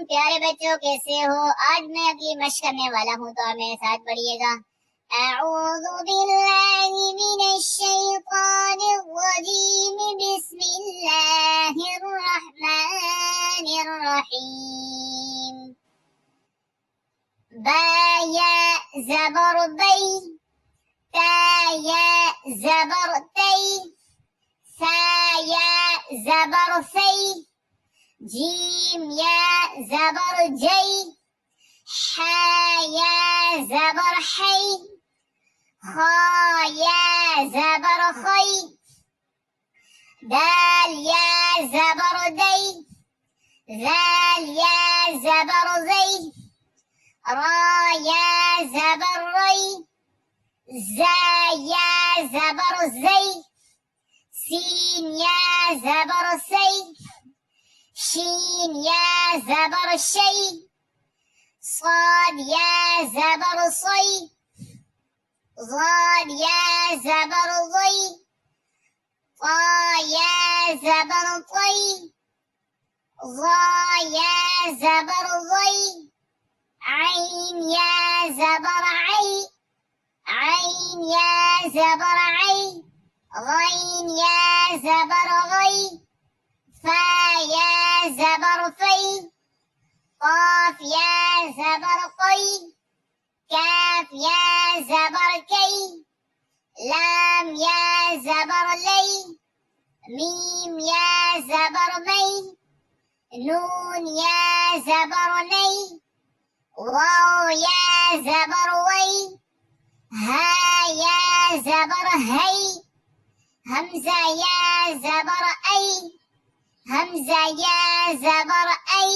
प्यारे बच्चों, कैसे हो? आज मैं अगली मशक करने वाला हूँ, तो आप मेरे साथ पढ़िएगा। अऊज़ु बिल्लाहि मिनश शैतानिर रजीम, बिस्मिल्लाहिर रहमानिर रहीम। बा या ज़बर बै, ता या ज़बर तै, सा या ज़बर सै, जीम या ज़बर जै, हा या ज़बर है, खा या ज़बर खै, दाल या ज़बर दै, ज़ाल या ज़बर ज़ै, रा या ज़बर रै, ज़ा या ज़बर ज़ै, सीन या ज़बर सै, शीन या ज़बर शै, صاد या ज़बर صै, ज़ाद या ज़बर ज़ै, طा या ज़बर طै, ظा या ज़बर ज़ै, عين या ज़बर عै, عين या ज़बर عै, غين या ज़बर غै, फा या ज़बर फै, قاف या ज़बर कै, काफ या ज़बर कै, लाम या ज़बर लै, मीम या ज़बर मै, नून या ज़बर नै, वाव या ज़बर वै, हा या ज़बर है, हमज़ा या ज़बर ऐ, हमज़ा या ज़बर ऐ,